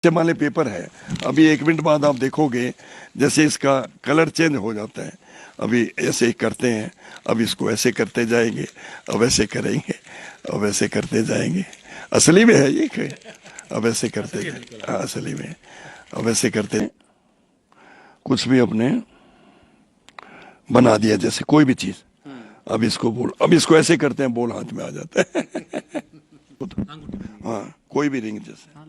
मान ली पेपर है, अभी 1 मिनट बाद आप देखोगे जैसे इसका कलर चेंज हो जाता है। अभी ऐसे ही करते हैं, अब इसको ऐसे करते जाएंगे, अब ऐसे करेंगे, अब ऐसे करते जाएंगे। असली में है ये कि अब ऐसे करते जाएंगे, हाँ असली में अब ऐसे करते कुछ भी अपने बना दिया जैसे कोई भी चीज। अब इसको बोल, अब इसको ऐसे करते हैं, बोल हाथ में आ जाता है। हाँ कोई भी रिंग जैसे।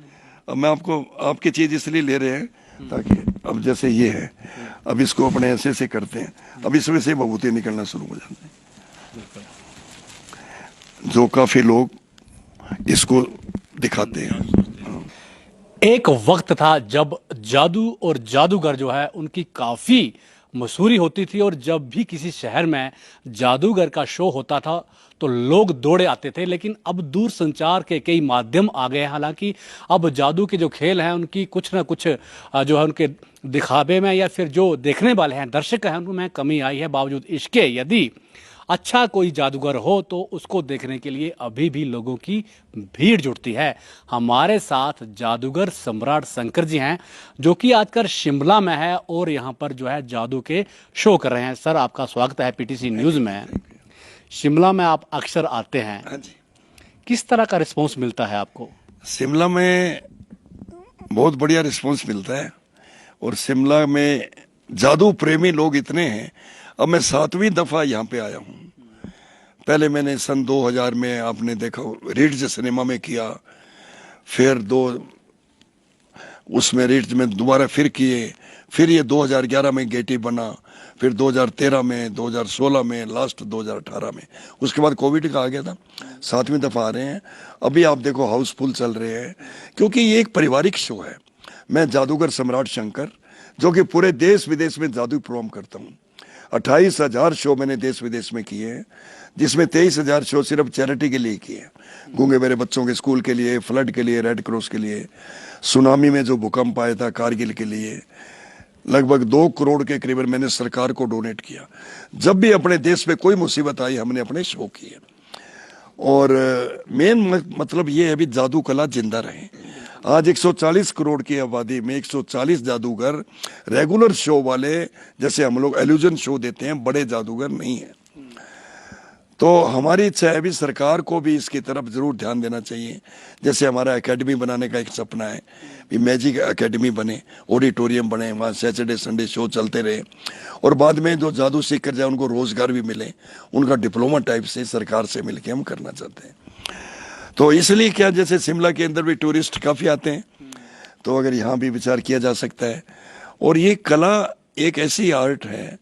अब मैं आपको आपकी चीज इसलिए ले रहे हैं ताकि अब जैसे ये है, अब इसको अपने ऐसे से करते हैं, अब इसमें से भभूति निकलना शुरू हो जाते हैं, जो काफी लोग इसको दिखाते हैं। एक वक्त था जब जादू और जादूगर जो है उनकी काफी मशहूरी होती थी, और जब भी किसी शहर में जादूगर का शो होता था तो लोग दौड़े आते थे। लेकिन अब दूर संचार के कई माध्यम आ गए हैं। हालांकि अब जादू के जो खेल हैं उनकी कुछ ना कुछ जो है उनके दिखावे में या फिर जो देखने वाले हैं दर्शक हैं उनमें कमी आई है। बावजूद इसके यदि अच्छा कोई जादूगर हो तो उसको देखने के लिए अभी भी लोगों की भीड़ जुटती है। हमारे साथ जादूगर सम्राट शंकर जी हैं जो कि आजकल शिमला में है और यहाँ पर जो है जादू के शो कर रहे हैं। सर आपका स्वागत है पीटीसी न्यूज़ में। शिमला में आप अक्सर आते हैं, हाँ जी। किस तरह का रिस्पॉन्स मिलता है आपको? शिमला में बहुत बढ़िया रिस्पॉन्स मिलता है, और शिमला में जादू प्रेमी लोग इतने हैं। अब मैं 7वीं दफा यहाँ पे आया हूँ। पहले मैंने सन 2000 में आपने देखा रीड्स सिनेमा में किया, फिर उसमें रीड्स में दोबारा फिर किए, फिर ये 2011 में गेटी बना, फिर 2013 में, 2016 में, लास्ट 2018 में। उसके बाद कोविड का आ गया था। 7वीं दफा आ रहे हैं। अभी आप देखो हाउसफुल चल रहे हैं, क्योंकि ये एक पारिवारिक शो है। मैं जादूगर सम्राट शंकर, जो कि पूरे देश विदेश में जादू परफॉर्म करता हूँ। 28,000 शो मैंने देश विदेश में किए हैं, जिसमें 23,000 शो सिर्फ चैरिटी के लिए किए हैं। गूंगे मेरे बच्चों के स्कूल के लिए, फ्लड के लिए, रेड क्रॉस के लिए, सुनामी में जो भूकंप आया था कारगिल के लिए, लगभग 2 करोड़ के करीबन मैंने सरकार को डोनेट किया। जब भी अपने देश में कोई मुसीबत आई हमने अपने शो किए। और मेन मतलब ये है भी जादू कला जिंदा रहे। आज 140 करोड़ की आबादी में 140 जादूगर रेगुलर शो वाले, जैसे हम लोग एल्यूजन शो देते हैं, बड़े जादूगर नहीं है। तो हमारी इच्छा है भी सरकार को भी इसकी तरफ जरूर ध्यान देना चाहिए। जैसे हमारा एकेडमी बनाने का एक सपना है भी, मैजिक एकेडमी बने, ऑडिटोरियम बने, वहाँ सैटरडे संडे शो चलते रहे, और बाद में जो जादू सीख कर जाए उनको रोजगार भी मिले। उनका डिप्लोमा टाइप से सरकार से मिलकर हम करना चाहते हैं। तो इसलिए क्या, जैसे शिमला के अंदर भी टूरिस्ट काफी आते हैं, तो अगर यहाँ भी विचार किया जा सकता है। और ये कला एक ऐसी आर्ट है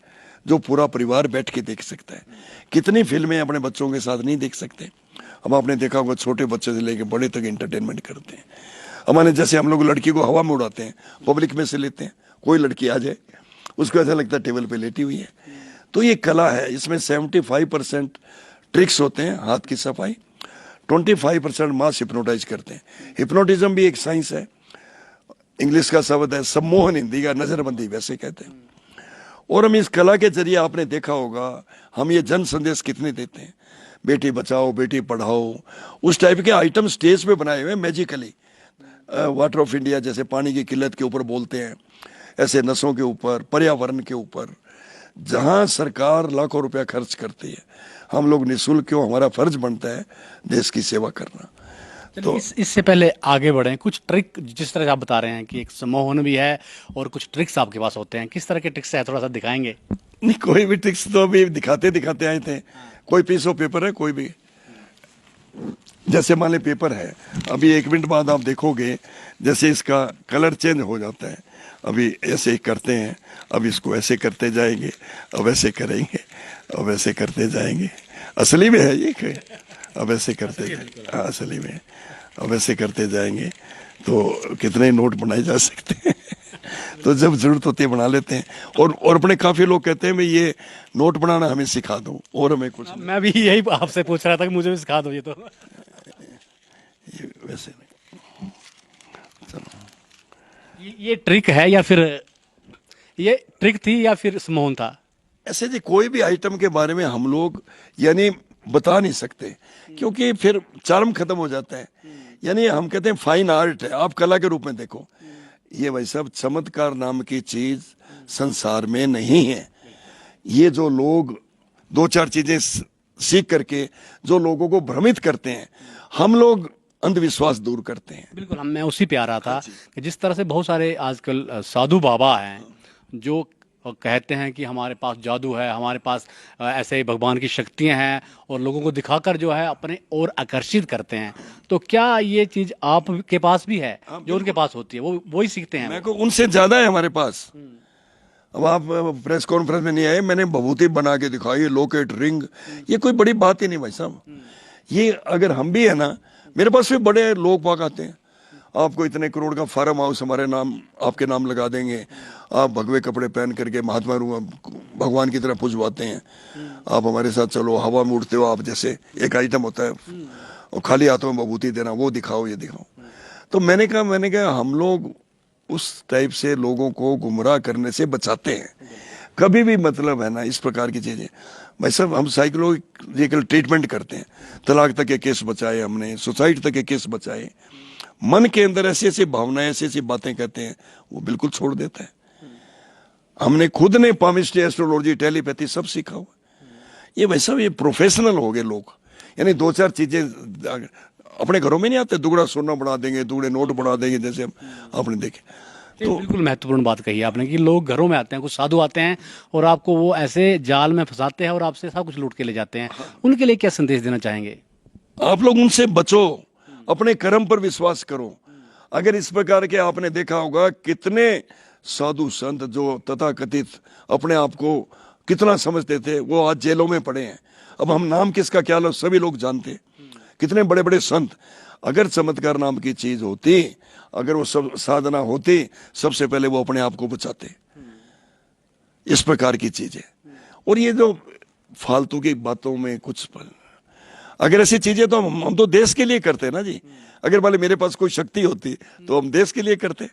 जो पूरा परिवार बैठ के देख सकता है। कितनी फिल्में अपने बच्चों के साथ नहीं देख सकते। अब आपने देखा होगा छोटे बच्चे से लेकर बड़े तक एंटरटेनमेंट करते हैं। हमारे जैसे हम लोग लड़की को हवा में उड़ाते हैं, पब्लिक में से लेते हैं, कोई लड़की आ जाए उसको ऐसा लगता है टेबल पे लेटी हुई है। तो ये कला है, इसमें 75% ट्रिक्स होते हैं, हाथ की सफाई, 25% मास हिप्नोटाइज करते हैं। हिप्नोटिज्म भी एक साइंस है, इंग्लिश का शब्द है सम्मोहन, हिंदी का नजरबंदी वैसे कहते हैं। और हम इस कला के जरिए आपने देखा होगा हम ये जन संदेश कितने देते हैं, बेटी बचाओ बेटी पढ़ाओ, उस टाइप के आइटम स्टेज पे बनाए हुए मैजिकली। वाटर ऑफ इंडिया जैसे पानी की किल्लत के ऊपर बोलते हैं, ऐसे नसों के ऊपर, पर्यावरण के ऊपर, जहां सरकार लाखों रुपया खर्च करती है, हम लोग निःशुल्क क्यों, हमारा फर्ज बनता है देश की सेवा करना। तो इससे पहले आगे बढ़े, कुछ ट्रिक जिस तरह आप बता रहे हैं कि एक सम्मोहन भी है और कुछ ट्रिक्स आपके पास होते हैं, किस तरह के ट्रिक्स है थोड़ा सा दिखाएंगे? नहीं, कोई भी ट्रिक्स तो अभी दिखाते दिखाते आए थे। कोई पीस ऑफ पेपर है, कोई भी, जैसे मान ली पेपर है, अभी 1 मिनट बाद आप देखोगे जैसे इसका कलर चेंज हो जाता है। अभी ऐसे ही करते हैं, अब इसको ऐसे करते जाएंगे, अब ऐसे करेंगे, अब ऐसे करते जाएंगे। असली में है ये कि अब ऐसे करते जाएंगे, असली में अब ऐसे करते जाएंगे। तो कितने नोट बनाए जा सकते हैं। तो जब जरूरत होती है बना लेते हैं। और अपने काफी लोग कहते हैं भाई ये नोट बनाना हमें सिखा दो, और हमें कुछ मैं भी यही आपसे पूछ रहा था कि मुझे भी सिखा दो ये। तो ये वैसे नहीं। चलो, ये ट्रिक है या फिर ये ट्रिक थी या फिर सम्मोहन था? ऐसे जी कोई भी आइटम के बारे में हम लोग यानी बता नहीं सकते, क्योंकि फिर चार्म खत्म हो जाता है। यानी हम कहते हैं फाइन आर्ट है, आप कला के रूप में देखो। ये भाई साहब चमत्कार नाम की चीज संसार में नहीं है। ये जो लोग दो चार चीजें सीख करके जो लोगों को भ्रमित करते हैं, हम लोग अंधविश्वास दूर करते हैं। बिल्कुल, हम मैं उसी पे आ रहा था कि जिस तरह से बहुत सारे आजकल साधु बाबा हैं जो कहते हैं कि हमारे पास जादू है, हमारे पास ऐसे ही भगवान की शक्तियां हैं और लोगों को दिखाकर जो है अपने ओर आकर्षित करते हैं। तो क्या ये चीज आपके पास भी है जो उनके पास होती है, वो वही सीखते हैं? मैं को उनसे ज्यादा है हमारे पास। अब आप प्रेस कॉन्फ्रेंस में नहीं आए, मैंने भभूति बना के दिखाई, लॉकेट, रिंग, ये कोई बड़ी बात ही नहीं भाई साहब। ये अगर हम भी है ना, मेरे पास भी बड़े लोग बाग आते हैं, आपको इतने करोड़ का फार्म हाउस हमारे नाम, आपके नाम लगा देंगे, आप भगवे कपड़े पहन करके महात्मा भगवान की तरह पूजवाते हैं, आप हमारे साथ चलो, हवा में उड़ते हो आप, जैसे एक आइटम होता है, और खाली हाथों में भभूति देना, वो दिखाओ, ये दिखाओ। तो मैंने कहा हम लोग उस टाइप से लोगों को गुमराह करने से बचाते हैं। कभी भी मतलब है ना इस प्रकार की चीजें, भाई साहब हम साइकोलॉजिकल ट्रीटमेंट करते हैं, तलाक तक के केस बचाए हमने, सुसाइड तक के केस बचाए। मन के अंदर ऐसी ऐसी भावनाएं, ऐसी ऐसी बातें कहते हैं, वो बिल्कुल छोड़ देता है। हमने खुद ने पामिस्ट्री, एस्ट्रोलॉजी, टेलीपैथी सब सीखा हुआ। ये भाई साहब ये प्रोफेशनल हो गए लोग। यानी दो चार चीजें अपने घरों में नहीं आते, दुगड़ा सोना बढ़ा देंगे, दुगड़े नोट बढ़ा देंगे, जैसे आपने देखे। तो बिल्कुल महत्वपूर्ण बात कही आपने कि लोग घरों में आते हैं, कुछ साधु आते हैं और आपको वो ऐसे जाल में फंसाते हैं और आपसे सब कुछ लूट के ले जाते हैं। उनके लिए क्या संदेश देना चाहेंगे? आप लोग उनसे बचो, अपने कर्म पर विश्वास करो। अगर इस प्रकार के आपने देखा होगा कितने साधु संत जो तथाकथित अपने आप को कितना समझते थे, वो आज जेलों में पड़े हैं। अब हम नाम किसका क्या लो, सभी लोग जानते। कितने बड़े बड़े संत, अगर चमत्कार नाम की चीज होती, अगर वो सब साधना होती, सबसे पहले वो अपने आप को बचाते। इस प्रकार की चीजें, और ये जो फालतू की बातों में कुछ अगर ऐसी चीजें तो हम तो देश के लिए करते हैं ना जी। अगर वाले मेरे पास कोई शक्ति होती तो हम देश के लिए करते।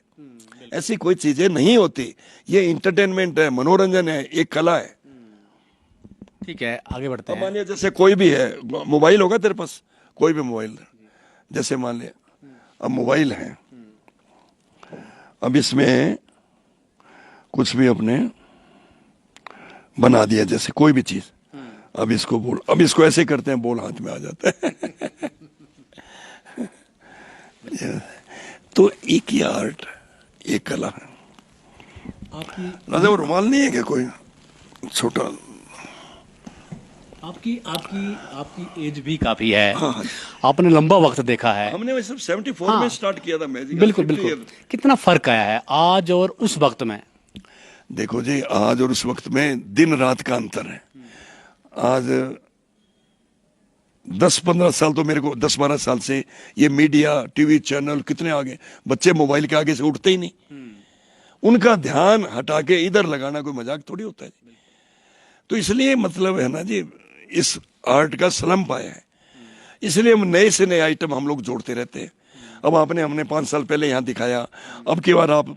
ऐसी कोई चीजें नहीं होती। ये इंटरटेनमेंट है, मनोरंजन है, एक कला है। ठीक है, आगे बढ़ते हैं। मानिए जैसे कोई भी है, मोबाइल होगा तेरे पास, कोई भी मोबाइल, जैसे मान लिया अब मोबाइल है, अब इसमें कुछ भी अपने बना दिया, जैसे कोई भी चीज, अब इसको बोल, अब इसको ऐसे करते हैं, बोल हाथ में आ जाता है। तो एक ही आर्ट, एक कला है। आपकी राजा वो रुमाल नहीं है क्या कोई छोटा? आपकी आपकी आपकी एज भी काफी है। हाँ। आपने लंबा वक्त देखा है। हमने वैसे 74 में स्टार्ट किया था मैजिक। बिल्कुल बिल्कुल। कितना फर्क आया है आज और उस वक्त में? देखो जी, आज और उस वक्त में दिन रात का अंतर है। आज 10-15 साल तो मेरे को, 10-12 साल से ये मीडिया, टीवी चैनल कितने आगे, बच्चे मोबाइल के आगे से उठते ही नहीं। उनका ध्यान हटा के इधर लगाना कोई मजाक थोड़ी होता है। तो इसलिए मतलब है ना जी, इस आर्ट का स्लम्प आया है। इसलिए हम नए से नए आइटम हम लोग जोड़ते रहते हैं। अब हमने 5 साल पहले यहाँ दिखाया, अब की बार आप,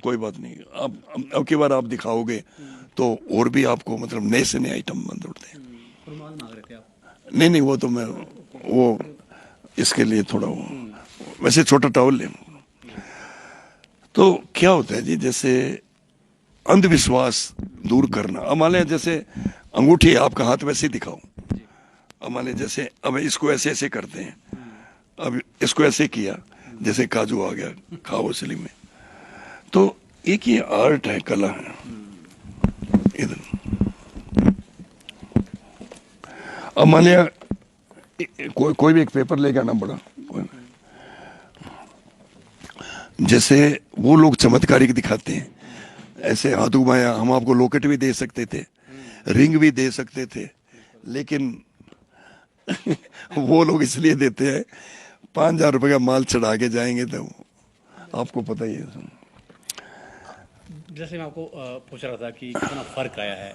कोई बात नहीं, अब की बार आप दिखाओगे तो और भी आपको मतलब नए से नए आइटम जोड़ते हैं। नहीं, वो तो मैं, वो इसके लिए थोड़ा वो वैसे छोटा टॉवल ले। तो क्या होता है जी, जैसे अंधविश्वास दूर करना। अब मान लें जैसे अंगूठी है, आपका हाथ वैसे ही दिखाओ। अब मान लें जैसे, अब इसको ऐसे ऐसे करते हैं, अब इसको ऐसे किया, जैसे काजू आ गया, खाओ स्लिम में। तो एक ये आर्ट है, कला है। इधर अब मान लिया कोई भी एक पेपर लेके आना पड़ा, जैसे वो लोग चमत्कारिक दिखाते हैं, ऐसे हाथ घुमाया, हम आपको लॉकेट भी दे सकते थे, रिंग भी दे सकते थे, लेकिन वो लोग इसलिए देते हैं 5,000 रुपए का माल चढ़ा के जाएंगे, तो आपको पता ही है। जैसे मैं आपको पूछ रहा था कि कितना फर्क आया है।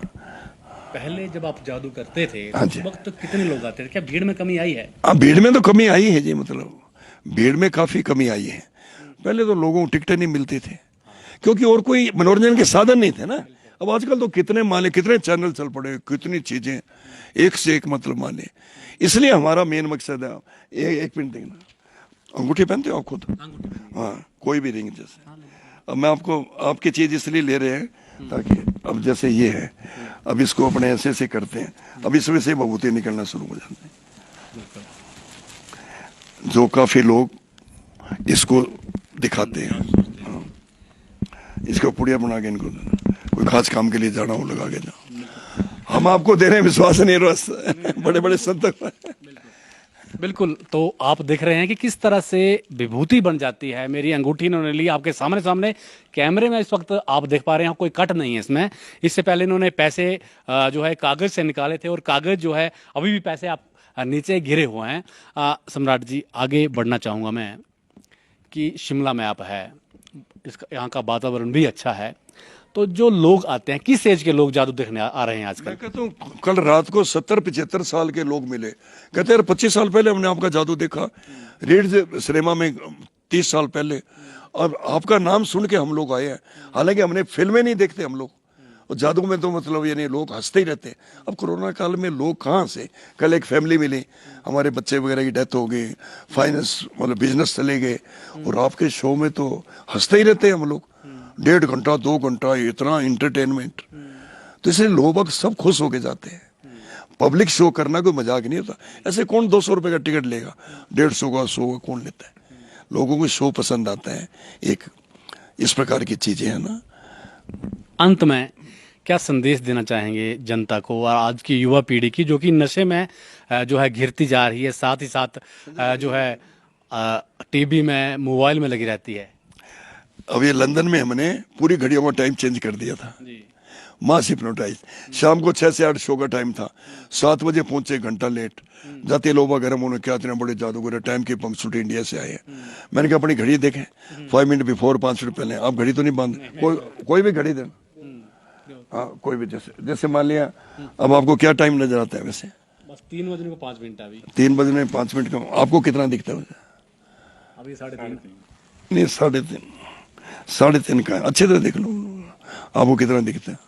पहले जब आप जादू करते थे हाँ उस वक्त कितने लोग आते थे? क्या भीड़ में कमी आई है? हाँ, भीड़ में तो कमी आई है जी, मतलब भीड़ में काफी कमी आई है। पहले तो लोगों को टिकटें नहीं मिलती थे, क्योंकि और कोई मनोरंजन के साधन नहीं थे ना। अब आजकल तो कितने माले, कितने चैनल चल पड़े, कितनी चीजें एक से एक मतलब माने। इसलिए हमारा मेन मकसद है, एक मिनट देखना, अंगूठी पहनते हो आप खुद? हाँ, कोई भी रिंग जैसे। अब मैं आपको आपकी चीज इसलिए ले रहे हैं ताकि अब जैसे ये है, अब इसको अपने ऐसे ऐसे करते हैं, अब इसमें से भभूति निकलना शुरू हो जाते हैं, जो काफी लोग इसको दिखाते हैं। हाँ। इसको पुड़िया बना के इनको देना, कोई खास काम के लिए जाना हो लगा के जाओ। हम आपको दे रहे हैं, विश्वास नहीं रोज बड़े बड़े संत। बिल्कुल। तो आप देख रहे हैं कि किस तरह से विभूति बन जाती है। मेरी अंगूठी इन्होंने ली आपके सामने सामने कैमरे में, इस वक्त आप देख पा रहे हैं कोई कट नहीं है इसमें। इससे पहले इन्होंने पैसे जो है कागज से निकाले थे, और कागज जो है अभी भी पैसे आप नीचे गिरे हुए हैं। सम्राट जी, आगे बढ़ना चाहूँगा मैं कि शिमला में आप है, इसका यहाँ का वातावरण भी अच्छा है, तो जो लोग आते हैं, किस एज के लोग जादू देखने आ रहे हैं आजकल? मैं कहता हूँ कल रात को 70-75 साल के लोग मिले, कहते यार 25 साल पहले हमने आपका जादू देखा रीड सिनेमा में, 30 साल पहले, और आपका नाम सुन के हम लोग आए हैं। हालांकि हमने फिल्में नहीं देखते हम लोग, और जादू में तो मतलब यानी लोग हंसते ही रहते हैं। अब कोरोना काल में लोग कहाँ से, कल एक फैमिली मिली, हमारे बच्चे वगैरह की डेथ हो गई, फाइनेंस मतलब बिजनेस चले गए, और आपके शो में तो हंसते ही रहते हैं हम लोग, 1.5 घंटा 2 घंटा, इतना इंटरटेनमेंट। तो इसलिए लोग सब खुश होके जाते हैं। पब्लिक शो करना कोई मजाक नहीं होता। ऐसे कौन 200 रुपए का टिकट लेगा, 150 का 100 का कौन लेता है? लोगों को शो पसंद आता है, एक इस प्रकार की चीजें है ना। अंत में क्या संदेश देना चाहेंगे जनता को और आज की युवा पीढ़ी की, जो कि नशे में जो है घिरती जा रही है, साथ ही साथ जो है टीवी में, मोबाइल में लगी रहती है? अब ये लंदन में हमने पूरी घड़ियों का टाइम चेंज कर दिया था, मास हिप्नोटाइज। शाम को 6 से 8 शो का टाइम था, 7 बजे पहुंचे, घंटा लेट जाते लोबा गर्म होने, क्या इतने बड़े जादूगर, टाइम की पंक्चुअलिटी, इंडिया से आए हैं। मैंने कहा अपनी घड़ी देखें, 5 मिनट बिफोर, 5 मिनट पहले। आप घड़ी तो नहीं बांध, कोई भी घड़ी देना, हाँ कोई भी, जैसे मान लिया अब आपको क्या टाइम नजर आता है? वैसे बस 3 बजने को 5 मिनट। अभी 3 बजने 5 मिनट का आपको कितना दिखता है? अभी 3:30 नहीं, 3:30, 3:30 का है। अच्छे तरह देख लो आपको कितना दिखता है।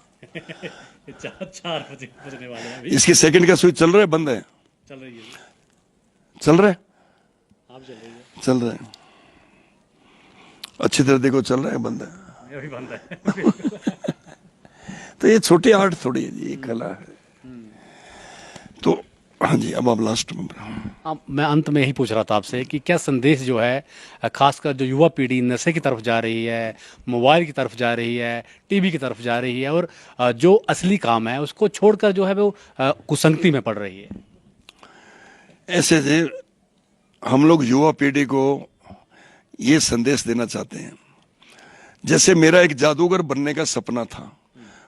4 बजने वाले हैं अभी। इसकी सेकंड का स्विच चल रहा है, बंद है? चल रही है। चल रहा है, आप चल रही है? चल रहा है। अच्छी तरह देखो, चल रहा है, बंद है? अभी बंद है। तो ये छोटी आर्ट थोड़ी है जी, ये कला है। तो हाँ जी, अब आप लास्ट में। अब मैं अंत में यही पूछ रहा था आपसे कि क्या संदेश जो है, खासकर जो युवा पीढ़ी नशे की तरफ जा रही है, मोबाइल की तरफ जा रही है, टीवी की तरफ जा रही है, और जो असली काम है उसको छोड़कर जो है वो कुसंगति में पड़ रही है, ऐसे से हम लोग युवा पीढ़ी को ये संदेश देना चाहते हैं, जैसे मेरा एक जादूगर बनने का सपना था,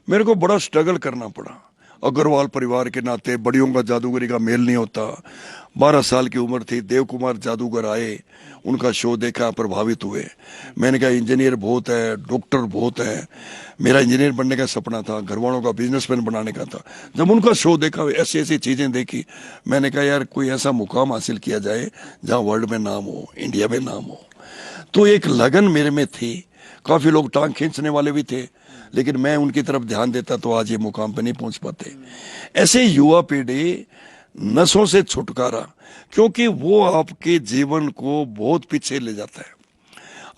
मेरे को बड़ा स्ट्रगल करना पड़ा। अग्रवाल परिवार के नाते बड़ियों का जादूगरी का मेल नहीं होता। 12 साल की उम्र थी, देव कुमार जादूगर आए, उनका शो देखा, प्रभावित हुए। मैंने कहा इंजीनियर बहुत है, डॉक्टर बहुत है। मेरा इंजीनियर बनने का सपना था, घरवालों का बिजनेसमैन बनाने का था। जब उनका शो देखा, ऐसी ऐसी चीजें देखी, मैंने कहा यार कोई ऐसा मुकाम हासिल किया जाए जहाँ वर्ल्ड में नाम हो, इंडिया में नाम हो। तो एक लगन मेरे में थी। काफी लोग टांग खींचने वाले भी थे, लेकिन मैं उनकी तरफ ध्यान देता तो आज ये मुकाम पे नहीं पहुंच पाते। ऐसे युवा पीढ़ी नशों से छुटकारा, क्योंकि वो आपके जीवन को बहुत पीछे ले जाता है।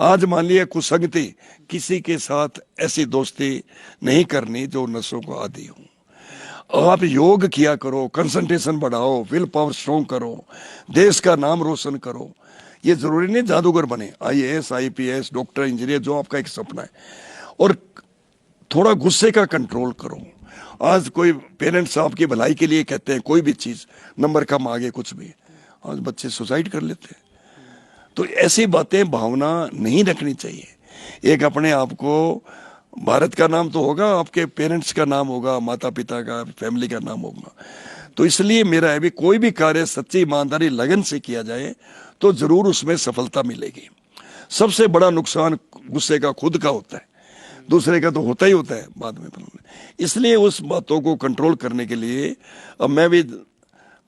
आज मान लिया कुसंगति, किसी के साथ ऐसी दोस्ती नहीं करनी जो नशों को आदी हो। आप योग किया करो, कंसंट्रेशन बढ़ाओ, विल पावर स्ट्रॉन्ग करो, देश का नाम रोशन करो। ये जरूरी नहीं जादूगर बने, IAS, IPS, डॉक्टर, इंजीनियर, जो आपका एक सपना है। और थोड़ा गुस्से का कंट्रोल करो। आज कोई पेरेंट्स आपकी भलाई के लिए कहते हैं कोई भी चीज, नंबर कम आ गए, कुछ भी, आज बच्चे सुसाइड कर लेते हैं। तो ऐसी बातें, भावना नहीं रखनी चाहिए। एक अपने आप को, भारत का नाम तो होगा, आपके पेरेंट्स का नाम होगा, माता पिता का, फैमिली का नाम होगा। तो इसलिए मेरा है भी, कोई भी कार्य सच्ची ईमानदारी लगन से किया जाए तो जरूर उसमें सफलता मिलेगी। सबसे बड़ा नुकसान गुस्से का खुद का होता है, दूसरे का तो होता ही होता है बाद में। इसलिए उस बातों को कंट्रोल करने के लिए अब मैं भी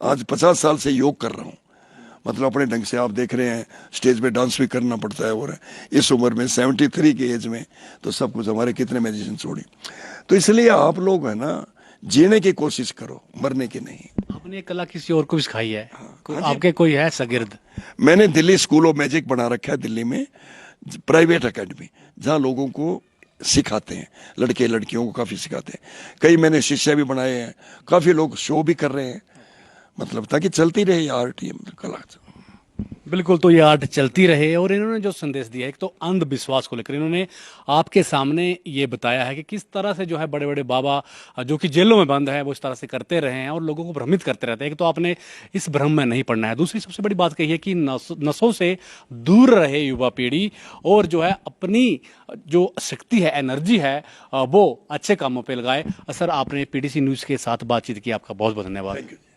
आज 50 साल से योग कर रहा हूँ। मतलब अपने ढंग से, आप देख रहे हैं स्टेज पे डांस भी करना पड़ता है, और इस उम्र में 73 की एज में तो सब कुछ, हमारे कितने म्यूजिशियन छोड़ी। तो इसलिए आप लोग है ना, जीने की कोशिश करो, मरने की नहीं। आपने ये कला किसी और को भी सिखाई है? हाँ। आपके कोई है शागिर्द? मैंने दिल्ली स्कूल ऑफ मैजिक बना रखा है, दिल्ली में प्राइवेट एकेडमी, जहाँ लोगों को सिखाते हैं, लड़के लड़कियों को काफ़ी सिखाते हैं। कई मैंने शिष्य भी बनाए हैं, काफ़ी लोग शो भी कर रहे हैं, मतलब ताकि चलती रहे ये आर्ट, ये मतलब कला। बिल्कुल, तो ये आर्ट चलती रहे। और इन्होंने जो संदेश दिया है, एक तो अंधविश्वास को लेकर इन्होंने आपके सामने ये बताया है कि किस तरह से जो है बड़े बड़े बाबा जो कि जेलों में बंद है वो इस तरह से करते रहे हैं और लोगों को भ्रमित करते रहते हैं। एक तो आपने इस भ्रम में नहीं पड़ना है। दूसरी सबसे बड़ी बात कही है कि नशों से दूर रहे युवा पीढ़ी, और जो है अपनी जो शक्ति है, एनर्जी है, वो अच्छे कामों पर लगाए। सर, आपने पीडीसी न्यूज़ के साथ बातचीत की, आपका बहुत बहुत धन्यवाद।